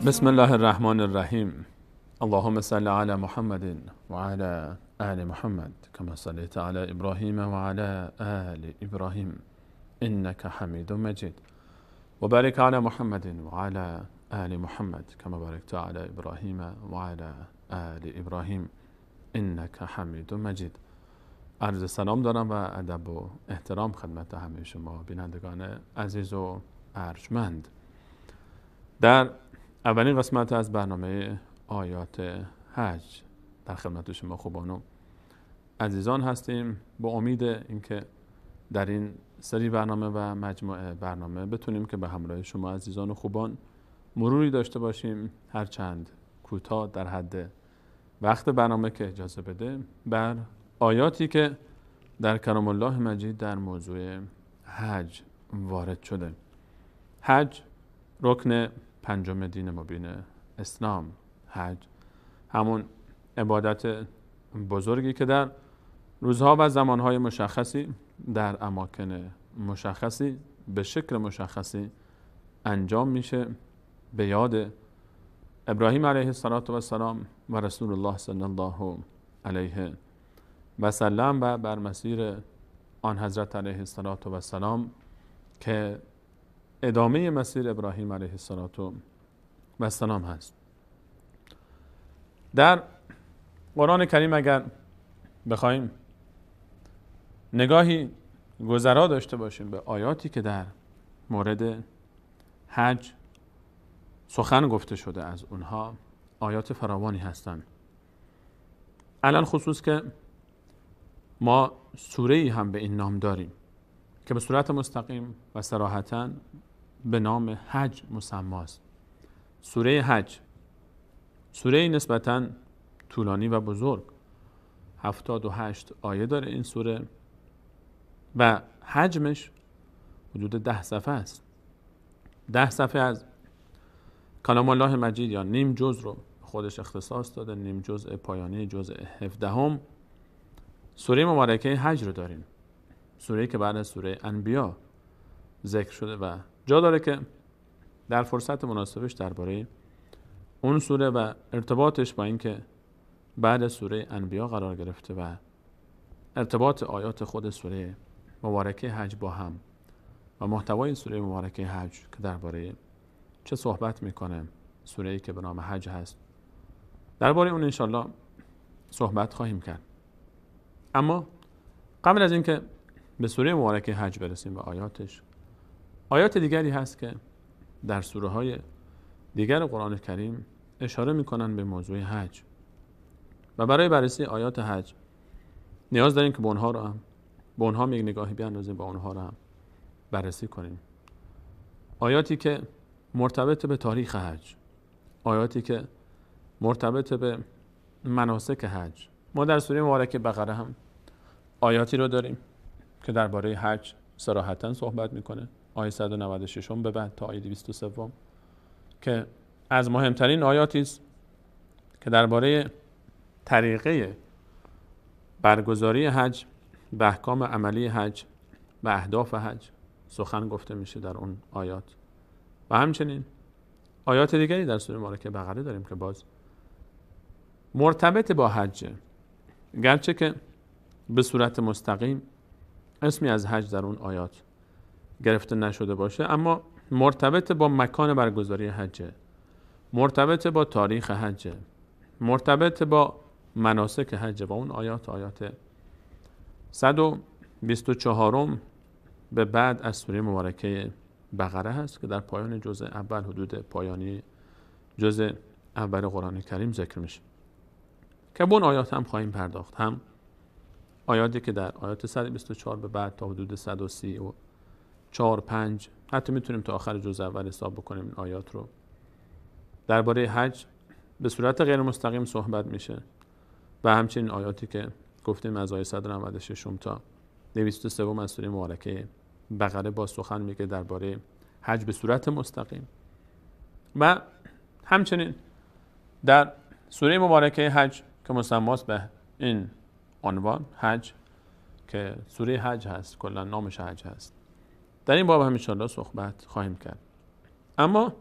بسم الله الرحمن الرحیم. اللهم صل علی محمد و علی آل محمد كما صليت على ابراهیم و علی آل ابراهیم انك حمید مجید و بارک علی محمد و علی آل محمد كما باركت على ابراهیم و علی آل ابراهیم انك حمید مجید. عرض سلام دارم و ادب و احترام خدمت همه شما بینندگان عزیز و ارجمند. در اولین قسمت از برنامه آیات حج در خدمت شما خوبان و عزیزان هستیم، با امید اینکه در این سری برنامه و مجموعه برنامه بتونیم که به همراه شما عزیزان و خوبان مروری داشته باشیم، هرچند کوتاه در حد وقت برنامه که اجازه بده، بر آیاتی که در کلام الله مجید در موضوع حج وارد شده. حج رکن پنجم دین مبین اسلام. حج همون عبادت بزرگی که در روزها و زمانهای مشخصی در اماکن مشخصی به شکل مشخصی انجام میشه به یاد ابراهیم علیه السلام و رسول الله صلی الله علیه و سلم و بر مسیر آن حضرت علیه السلام که ادامه مسیر ابراهیم علیه السلام هست. در قرآن کریم اگر بخوایم نگاهی گذرا داشته باشیم به آیاتی که در مورد حج سخن گفته شده، از اونها آیات فراوانی هستند. الان خصوص که ما سوره‌ای هم به این نام داریم که به صورت مستقیم و صراحتاً به نام حج مسماست. سوره حج، سوره نسبتاً طولانی و بزرگ، 78 آیه داره این سوره و حجمش حدود 10 صفحه است. 10 صفحه از کلام الله مجید یا نیم جزء رو خودش اختصاص داده. نیم جزء پایانی جزء 17 سوره مبارکه حج رو داریم، سوره‌ای که بعد از سوره انبیا ذکر شده و جا داره که در فرصت مناسبش درباره اون سوره و ارتباطش با این که بعد از سوره انبیا قرار گرفته و ارتباط آیات خود سوره مبارکه حج با هم و محتوای سوره مبارکه حج که درباره چه صحبت میکنه، سوره‌ای که به نام حج هست، درباره اون انشالله صحبت خواهیم کرد. اما قبل از اینکه به سوره مبارکه حج برسیم و آیاتش، آیات دیگری هست که در سوره های دیگر قرآن کریم اشاره میکنن به موضوع حج و برای بررسی آیات حج نیاز داریم که به اونها یک نگاهی بیاندازیم، با اونها رو هم بررسی کنیم. آیاتی که مرتبط به تاریخ حج، آیاتی که مرتبط به مناسک حج. ما در سوره مبارکه بقره هم آیاتی رو داریم که درباره حج صراحتاً صحبت میکنه، آیه 196 به بعد تا آیه 203 که از مهمترین آیاتی است که درباره طریقه برگزاری حج، به احکام عملی حج و اهداف حج سخن گفته میشه در اون آیات. و همچنین آیات دیگری در سوره مبارکه بقره داریم که باز مرتبط با حج، گرچه که به صورت مستقیم اسمی از حج در اون آیات گرفته نشده باشه، اما مرتبط با مکان برگزاری حج، مرتبط با تاریخ حج، مرتبط با مناسک حج. و اون آیات 124 به بعد از سوره مبارکه بقره هست که در پایان جزء اول، حدود پایانی جزء اول قرآن کریم ذکر میشه که به اون آیات هم خواهیم پرداخت. هم آیاتی که در آیات 124 به بعد تا حدود 134 5 حتی میتونیم تا آخر جزء اول حساب بکنیم این آیات رو، درباره حج به صورت غیر مستقیم صحبت میشه. و همچنین آیاتی که گفتیم از آیه 196 تا 203 از سوره مبارکه بقره با سخن میگه درباره حج به صورت مستقیم. و همچنین در سوره مبارکه حج که مسماست به این عنوان حج، که سوره حج هست، کلا نامش حج هست، در این باب هم انشاءالله صحبت خواهیم کرد. اما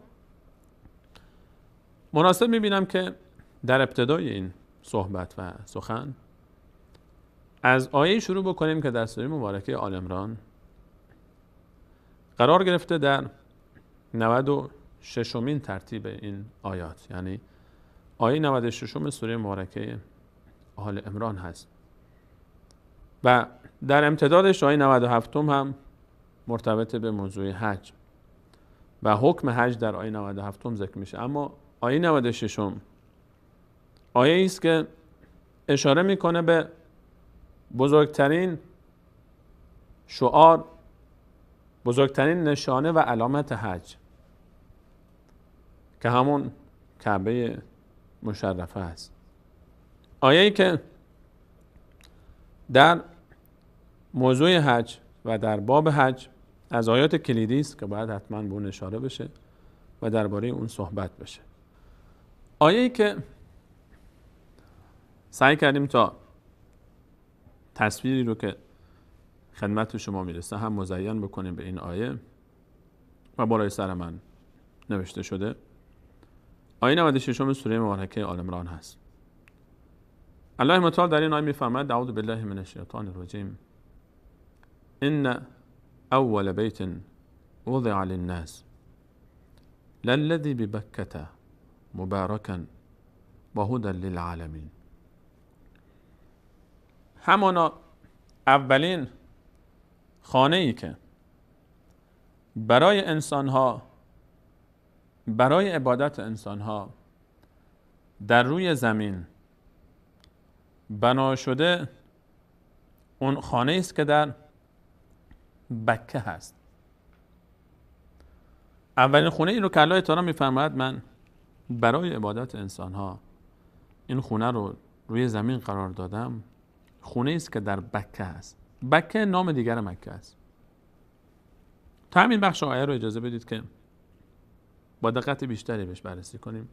مناسب میبینم که در ابتدای این صحبت و سخن از آیه شروع بکنیم که در سوره مبارکه آل عمران قرار گرفته در 96مین ترتیب این آیات، یعنی آیه 96 سوره مبارکه آل عمران هست و در امتدادش آیه 97 هم مرتبط به موضوع حج و حکم حج در آیه 97 ذکر میشه. اما آیه 96 آیه است که اشاره میکنه به بزرگترین شعار، بزرگترین نشانه و علامت حج که همون کعبه مشرفه است. آیه‌ای که در موضوع حج و در باب حج از آیات کلیدی است که باید حتما به اون اشاره بشه و درباره اون صحبت بشه. آیه‌ای که سعی کردیم تا تصویری رو که خدمت شما میرسه هم مزین بکنیم به این آیه و بالای سر من نوشته شده. آیه 96 سوره مبارکه آل عمران هست. الله متعال در این آیه میفرماید اعوذ بالله من الشیطان الرجیم ان اول بیت وضع للناس للذی ببکة مبارکا و هدی للعالمین. همانا اولین خانه ای که برای انسانها، برای عبادت انسانها در روی زمین بنا شده، اون خانه است که در بکه هست. اولین خونه ای رو که الله تعالی میفرماید من برای عبادت انسانها این خونه رو روی زمین قرار دادم، خونه است که در بکه است. بکه نام دیگر مکه است. تا همین بخش آیه رو اجازه بدید که با دقت بیشتری بهش بررسی کنیم،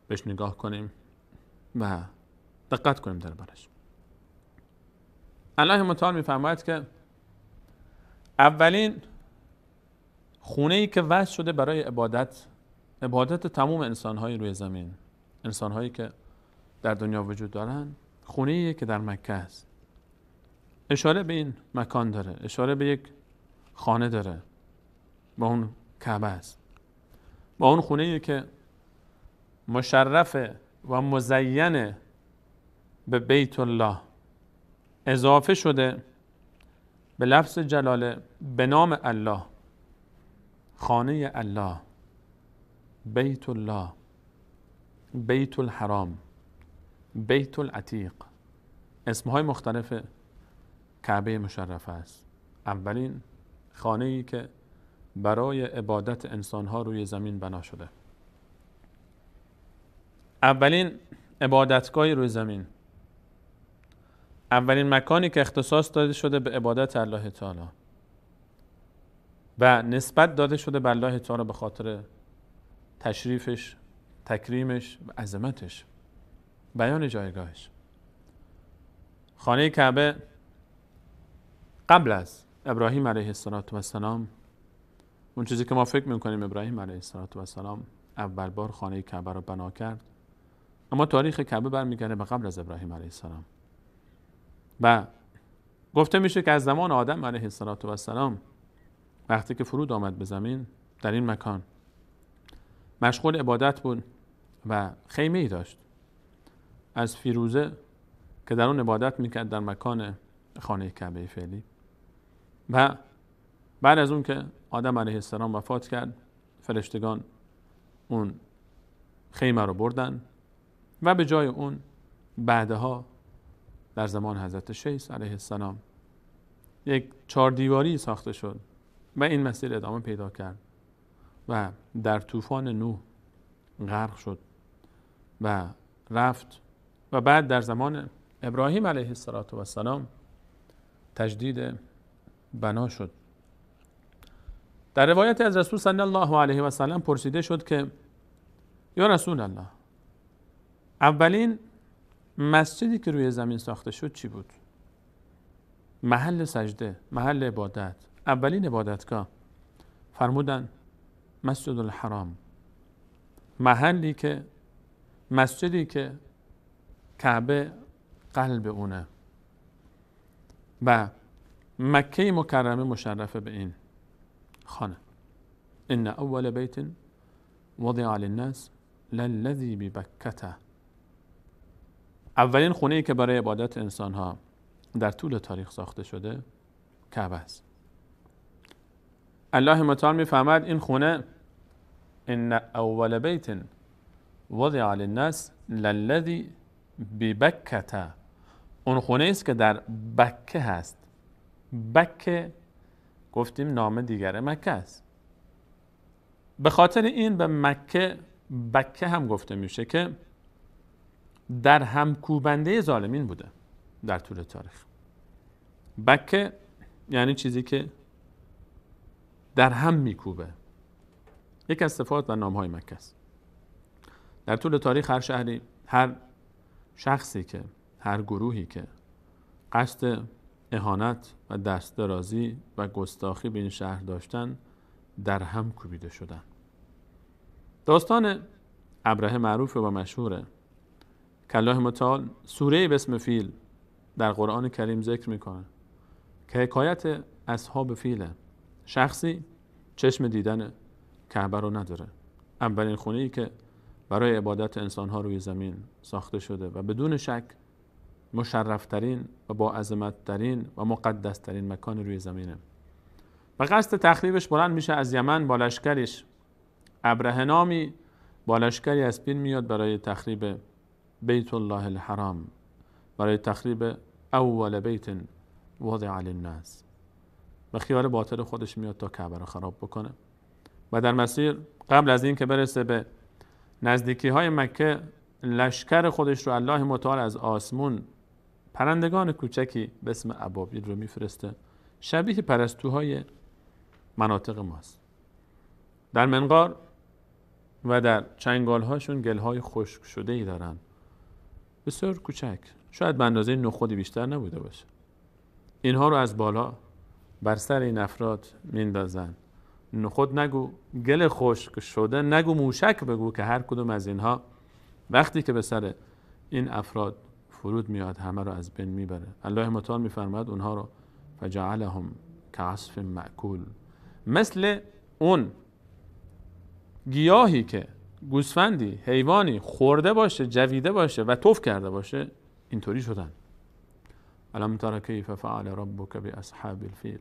بهش نگاه کنیم و دقت کنیم دربارش. الله متعال میفرماید که اولین خونه‌ای که وضع شده برای عبادت تمام انسان‌های روی زمین، انسان‌هایی که در دنیا وجود دارن، خونه‌ایه که در مکه است. اشاره به این مکان داره، اشاره به یک خانه داره، با اون کعبه است، با اون خونه‌ای که مشرفه و مزین به بیت الله، اضافه شده به لفظ جلاله به نام الله، خانه الله، بیت الله، بیت الحرام، بیت العتیق، اسمهای مختلف کعبه مشرفه است. اولین خانه‌ای که برای عبادت انسانها روی زمین بنا شده، اولین عبادتگاه روی زمین، اولین مکانی که اختصاص داده شده به عبادت الله تعالی و نسبت داده شده به الله تعالی به خاطر تشریفش، تکریمش و عظمتش، بیان جایگاهش. خانه کعبه قبل از ابراهیم علیه السلام، اون چیزی که ما فکر میکنیم ابراهیم علیه السلام اول بار خانه کعبه رو بنا کرد، اما تاریخ کعبه برمیگرده به قبل از ابراهیم علیه السلام و گفته میشه که از زمان آدم علیه السلام وقتی که فرود آمد به زمین در این مکان مشغول عبادت بود و خیمه ای داشت از فیروزه که در اون عبادت میکرد در مکان خانه کعبه فعلی. و بعد از اون که آدم علیه السلام وفات کرد، فرشتگان اون خیمه رو بردن و به جای اون بعدها در زمان حضرت شیث علیه السلام یک 4 دیواری ساخته شد و این مسیر ادامه پیدا کرد و در طوفان نوح غرق شد و رفت و بعد در زمان ابراهیم علیه السلام تجدید بنا شد. در روایت از رسول صلی الله علیه و سلم پرسیده شد که یا رسول الله، اولین مسجدی که روی زمین ساخته شد چی بود؟ محل سجده، محل عبادت، اولین عبادتگاه. فرمودن مسجد الحرام، محلی که مسجدی که کعبه قلب اونه و مکه مکرمه مشرفه به این خانه. ان اول بیت وضع للناس للذی ببکته. اولین خونه‌ای که برای عبادت انسان‌ها در طول تاریخ ساخته شده کعبه است. الله متعال می‌فرماید این خونه ان اول بیت وضع للناس للذی ببکته، اون خونه است که در بکه هست. بکه گفتیم نام دیگر مکه است. به خاطر این به مکه بکه هم گفته میشه که در همکوبنده ظالمین بوده در طول تاریخ. بکه یعنی چیزی که در هم میکوبه. یک از صفات و نامهای مکه است. در طول تاریخ هر شهری، هر شخصی که، هر گروهی که قصد اهانت و دست درازی و گستاخی به این شهر داشتن در هم کوبیده شدن. داستان ابرهه معروفه و مشهوره که الله متعال سوره به اسم فیل در قرآن کریم ذکر میکنه که حکایت اصحاب فیله. شخصی چشم دیدن کعبه رو نداره. اولین خونه‌ای که برای عبادت انسانها روی زمین ساخته شده و بدون شک مشرفترین و با عظمتترین و مقدسترین مکان روی زمینه و قصد تخریبش بلند میشه از یمن با لشکریش. ابرهه نامی با لشکری از پیل میاد برای تخریب بیت الله الحرام، برای تخریب اول بیت وضع للناس و خیال باطل خودش میاد تا کعبه رو خراب بکنه و در مسیر قبل از این که برسه به نزدیکی های مکه لشکر خودش رو الله متعال از آسمون پرندگان کوچکی به اسم ابابیل رو میفرسته، شبیه پرستوهای مناطق ماست. در منقار و در چنگال هاشون گل های خشک شده ای دارن، بسیار کوچک، شاید به اندازه نخودی بیشتر نبوده باشه. اینها رو از بالا بر سر این افراد میندازن. نخود نگو، گل خشک شده نگو، موشک بگو که هر کدوم از اینها وقتی که به سر این افراد فرود میاد همه رو از بین میبره. الله متعال میفرماید اونها رو فجعلهم کعصف مأکول، مثل اون گیاهی که گوسفندی، حیوانی خورده باشه، جویده باشه و تف کرده باشه اینطوری شدن. الم تر کیف فعل ربک باصحاب الفیل،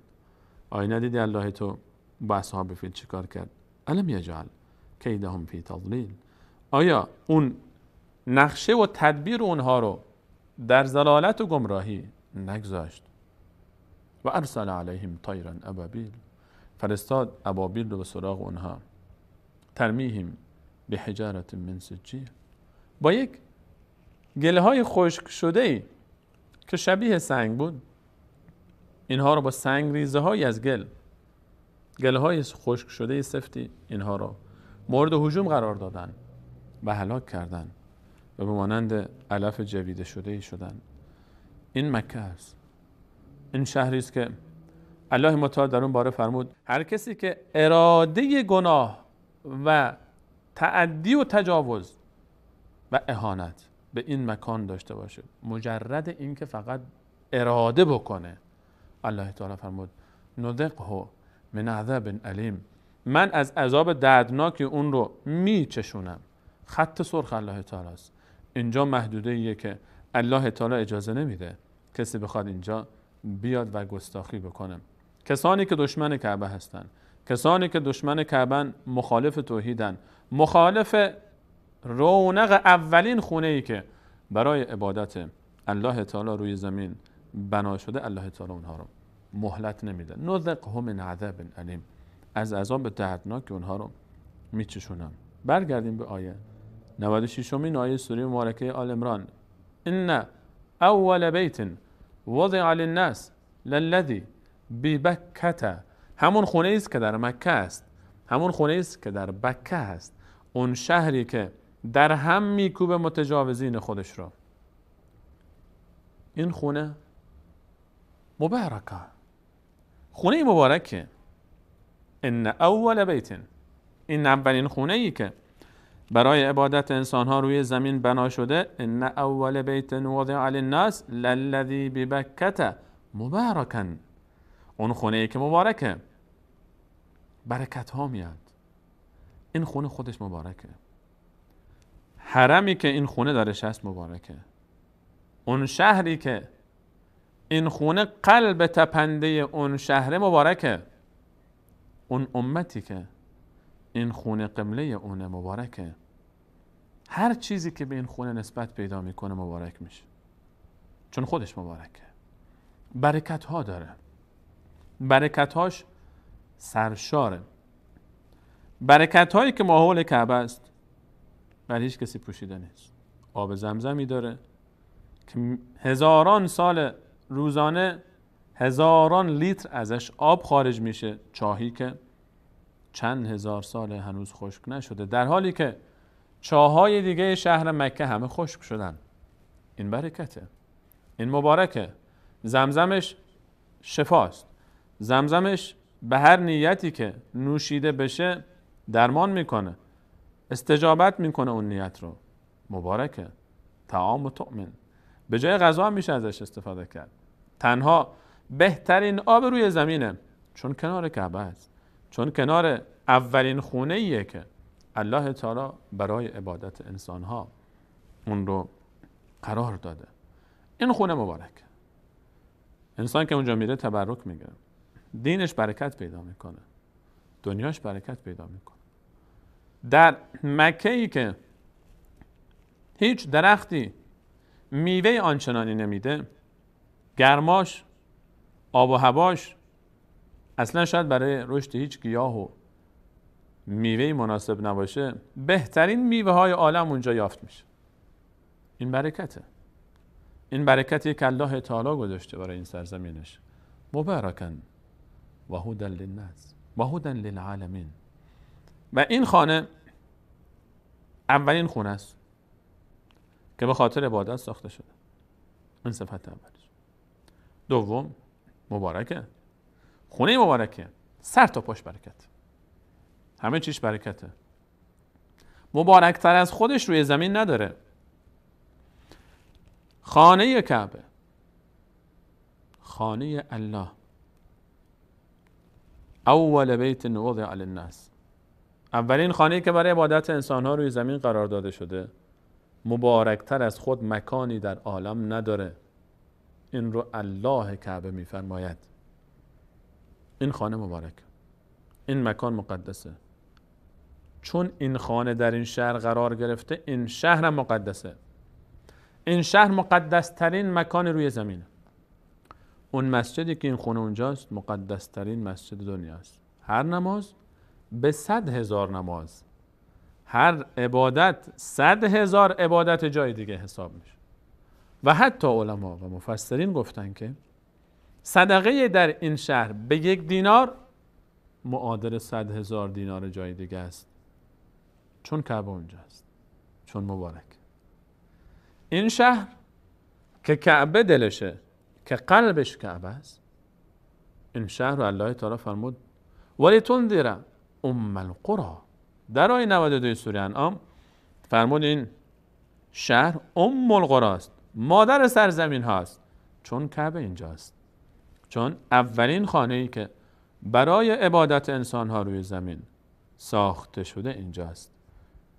آیا ندیدی الله تو با اصحاب فیل چیکار کرد؟ الم یجعل کیدهم فی تضلیل، آیا اون نقشه و تدبیر اونها رو در ضلالت و گمراهی نگذاشت؟ و ارسل علیهم طیرا ابابیل، فرستاد ابابیل رو به سراغ اونها، ترمیهم بحجارة من سجیل، با یک گله های خشک شده ای که شبیه سنگ بود، اینها رو با سنگ ریزه های از گله های خشک شده سفتی اینها رو مورد هجوم قرار دادن و هلاک کردن و به مانند علف جویده شده ای شدن. این مکه است. این شهری است که الله متعال در اون باره فرمود هر کسی که اراده گناه و تعدی و تجاوز و اهانت به این مکان داشته باشه، مجرد این که فقط اراده بکنه، الله تعالی فرمود نذقه من عذاب علیم، من از عذاب دردناکی اون رو میچشونم. خط سرخ الله تعالی است. اینجا محدوده ایه که الله تعالی اجازه نمیده کسی بخواد اینجا بیاد و گستاخی بکنه. کسانی که دشمن کعبه هستن، کسانی که دشمن کعبه، مخالف توحیدن، مخالف رونق اولین خونه ای که برای عبادت الله تعالی روی زمین بنا شده، الله تعالی اونها رو مهلت نمیده. نذقهم من عذاب علیم، از عذاب دردناک اونها رو میچشونم. برگردیم به آیه 96 آیه سوره مبارکه آل عمران. ان اول بیت وضع للناس للذی ببکه، همون خونه است که در مکه است، همون خونه است که در بکه است، اون شهری که در هم میکوبه متجاوزین خودش رو. این خونه مبارکه، خونه مبارکه. ان اول بیت، این اولین خونه ای که برای عبادت انسان ها روی زمین بنا شده. ان اول بیت وضع للناس للذی ببکة مبارکا. اون خونه ای که مبارکه، برکت ها میاد. این خونه خودش مبارکه. حرمی که این خونه درش هست مبارکه. اون شهری که این خونه قلب تپنده اون شهر مبارکه. اون امتی که این خونه قبله اونه مبارکه. هر چیزی که به این خونه نسبت پیدا میکنه مبارک میشه، چون خودش مبارکه. برکت ها داره، برکت هاش سرشاره. برکت هایی که ماحول کعبه است بر هیچ کسی پوشیده نیست. آب زمزمی داره که هزاران سال روزانه هزاران لیتر ازش آب خارج میشه، چاهی که چند هزار سال هنوز خشک نشده، در حالی که چاهای دیگه شهر مکه همه خشک شدن. این برکته، این مبارکه. زمزمش شفاست. زمزمش به هر نیتی که نوشیده بشه درمان میکنه، استجابت میکنه اون نیت رو. مبارکه. طعام و طعم، به جای غذا هم میشه ازش استفاده کرد. تنها بهترین آب روی زمینه، چون کنار کعبه است، چون کنار اولین خونه ایه که الله تعالی برای عبادت انسان ها اون رو قرار داده. این خونه مبارکه. انسان که اونجا میره تبرک میگیره، دینش برکت پیدا میکنه، دنیاش برکت پیدا میکنه. در مکه ای که هیچ درختی میوه آنچنانی نمیده، گرماش، آب و هواش اصلا شاید برای رشد هیچ گیاه و میوه مناسب نباشه، بهترین میوه های عالم اونجا یافت میشه. این برکته. این برکتی که الله تعالی گذاشته برای این سرزمینش. مبارکاً و هدی للناس و هدی للعالمین. و این خانه اولین خونه است که به خاطر عبادت ساخته شده. این صفت اولش. دوم، مبارکه. خونه مبارکه، سر تا پاش برکت، همه چیش برکته. مبارکتر از خودش روی زمین نداره. خانه کعبه، خانه الله، اول بیت وضع للناس، اولین خانه‌ای که برای عبادت انسان‌ها روی زمین قرار داده شده، مبارکتر از خود مکانی در عالم نداره. این رو الله کعبه می‌فرماید. این خانه مبارک، این مکان مقدسه. چون این خانه در این شهر قرار گرفته، این شهر مقدسه. این شهر مقدس ترین مکان روی زمینه. اون مسجدی که این خونه اونجاست مقدس ترین مسجد دنیاست. هر نماز به 100,000 نماز، هر عبادت 100,000 عبادت جای دیگه حساب میشه. و حتی علما و مفسرین گفتن که صدقه در این شهر به 1 دینار معادل 100,000 دینار جای دیگه است، چون کعبه اونجاست، چون مبارک. این شهر که کعبه دلشه، که قلبش کعبه است، این شهر رو الله تعالی فرمود ولتنذر ام القرى. در آیه 92 سوره انعام فرمود این شهر ام القرى است، مادر سرزمین هاست، چون کعبه اینجاست. چون اولین خانه‌ای که برای عبادت انسان ها روی زمین ساخته شده اینجاست.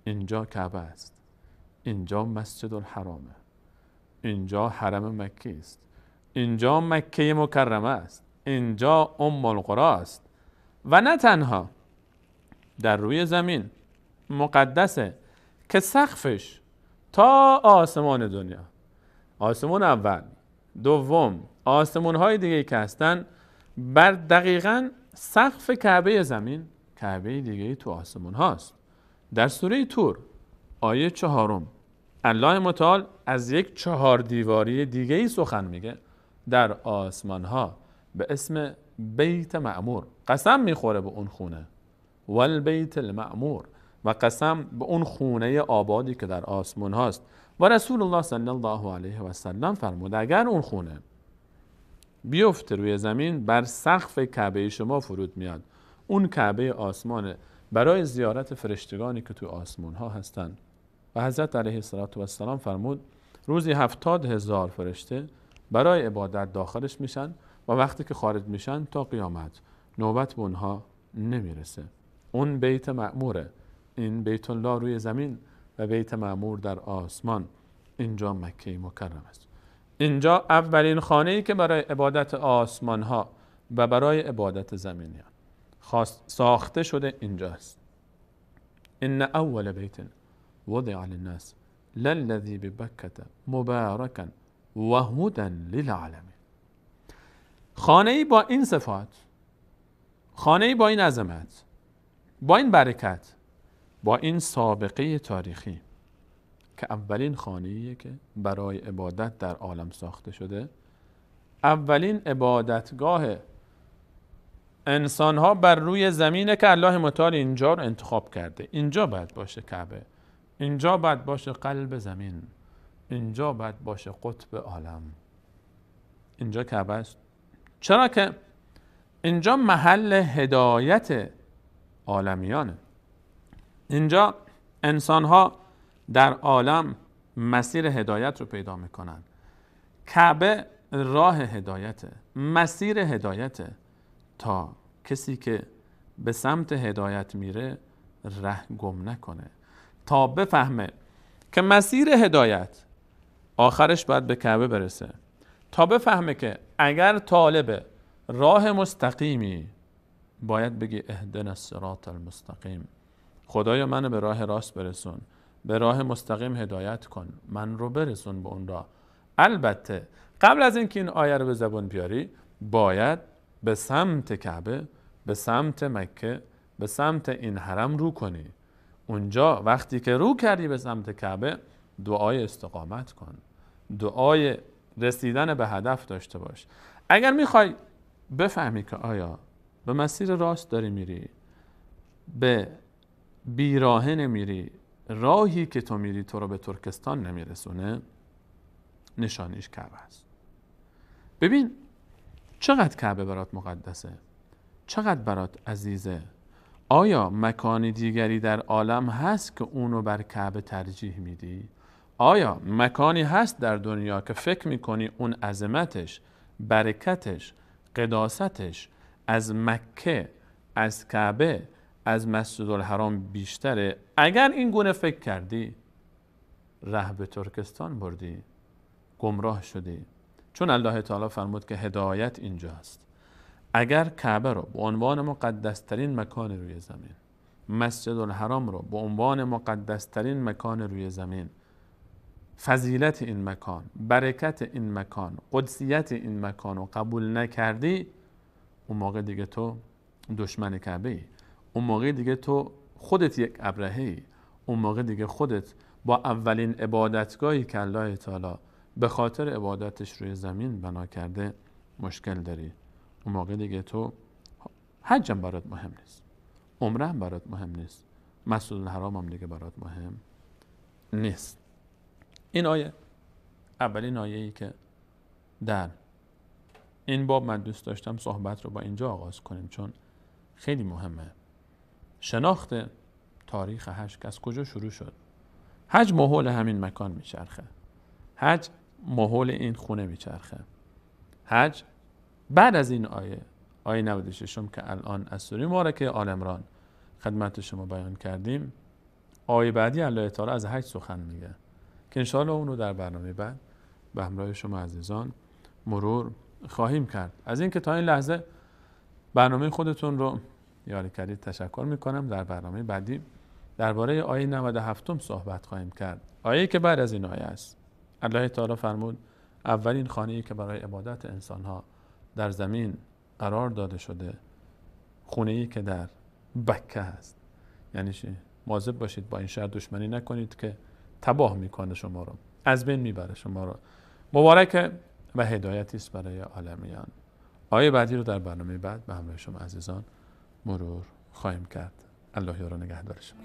اینجا کعبه است، اینجا مسجد الحرامه، اینجا حرم مکی است، اینجا مکه مکرمه است، اینجا ام القرى است. و نه تنها در روی زمین مقدسه که سقفش تا آسمان دنیا، آسمان اول، دوم، آسمان های دیگه که هستن، بر دقیقاً سقف کعبه زمین کعبه دیگه تو آسمان هاست. در سوره طور آیه 4 الله متعال از یک 4 دیواری دیگه ای سخن میگه در آسمان ها به اسم بیت معمور. قسم میخوره به اون خونه، والبیت المعمور، و قسم به اون خونه آبادی که در آسمان هاست. و رسول الله صلی الله علیه و سلم فرمود اگر اون خونه بیفته روی زمین، بر سقف کعبه شما فرود میاد. اون کعبه آسمان برای زیارت فرشتگانی که تو آسمون ها هستن. و حضرت علیه السلام فرمود روزی 70,000 فرشته برای عبادت داخلش میشن و وقتی که خارج میشن تا قیامت نوبت به اونها نمیرسه. اون بیت معموره، این بیت الله روی زمین و بیت معمور در آسمان، اینجا مکه مکرم است. اینجا اولین خانه‌ای که برای عبادت آسمان ها و برای عبادت زمینیان ساخته شده اینجاست. ان اول بیت وضع للناس للذی ببکة مبارکا و هدی للعالمین. خانه‌ای با این صفات، خانه‌ای با این عظمت، با این برکت، با این سابقه تاریخی که اولین خانه‌ایه که برای عبادت در عالم ساخته شده، اولین عبادتگاه انسان‌ها بر روی زمینه که الله متعال اینجا رو انتخاب کرده. اینجا باید باشه کعبه، اینجا باید باشه قلب زمین، اینجا باید باشه قطب عالم. اینجا کعبه است. چرا که اینجا محل هدایت عالمیانه. اینجا انسان‌ها در عالم مسیر هدایت رو پیدا میکنن. کعبه راه هدایته، مسیر هدایته، تا کسی که به سمت هدایت میره ره گم نکنه، تا بفهمه که مسیر هدایت آخرش باید به کعبه برسه، تا بفهمه که اگر طالب راه مستقیمی باید بگی اهدنا الصراط المستقیم، خدایا منو به راه راست برسون، به راه مستقیم هدایت کن، من رو برسون به اون راه. البته قبل از اینکه این آیه رو به زبان بیاری باید به سمت کعبه، به سمت مکه، به سمت این حرم رو کنی. اونجا وقتی که رو کردی به سمت کعبه دعای استقامت کن، دعای رسیدن به هدف داشته باش. اگر میخوای بفهمی که آیا به مسیر راست داری میری، به بیراهه نمیری، راهی که تو میری تو رو به ترکستان نمیرسونه، نشانیش کعبه است. ببین چقدر کعبه برات مقدسه، چقدر برات عزیزه. آیا مکان دیگری در عالم هست که اونو بر کعبه ترجیح میدی؟ آیا مکانی هست در دنیا که فکر میکنی اون عظمتش، برکتش، قداستش از مکه، از کعبه، از مسجد الحرام بیشتره؟ اگر این گونه فکر کردی ره به ترکستان بردی، گمراه شدی. چون الله تعالی فرمود که هدایت اینجاست. اگر کعبه رو به عنوان مقدسترین مکان روی زمین، مسجد الحرام رو به عنوان مقدسترین مکان روی زمین، فضیلت این مکان، برکت این مکان، قدسیت این مکان رو قبول نکردی، اون موقع دیگه تو دشمن کعبه ای، اون موقع دیگه تو خودت یک ابرهه ای، اون موقع دیگه خودت با اولین عبادتگاهی که الله تعالی به خاطر عبادتش روی زمین بنا کرده مشکل داری. اون موقع دیگه تو حج هم برات مهم نیست، عمره هم برات مهم نیست، مسجد الحرام هم دیگه برات مهم نیست. این آیه اولین آیه‌ای که در این باب من دوست داشتم صحبت رو با اینجا آغاز کنیم، چون خیلی مهمه. شناخت تاریخ حج که از کجا شروع شد. حج ماحول همین مکان میچرخه، حج ماحول این خونه میچرخه. حج بعد از این آیه 96 که الان از سوره مبارکه آل عمران خدمت شما بیان کردیم، آیه بعدی الله تعالی از حج سخن میگه که انشاءالله اونو در برنامه بعد به همراه شما عزیزان مرور خواهیم کرد. از این که تا این لحظه برنامه خودتون رو یاری کردید تشکر میکنم. در برنامه بعدی درباره آیه 97 صحبت خواهیم کرد، آیه‌ای که بعد از این آیه است. الله تعالی فرمود اولین خانه‌ای که برای عبادت انسان‌ها در زمین قرار داده شده خونه‌ای که در بکه است. یعنی چی؟ مواظب باشید با این شهر دشمنی نکنید که تباه میکنه شما رو، از بین میبره شما رو. مبارک و هدایتی است برای عالمیان. آیه بعدی رو در برنامه بعد به همراه شما عزیزان مرور خواهیم کرد. الله یار و نگهدار شما.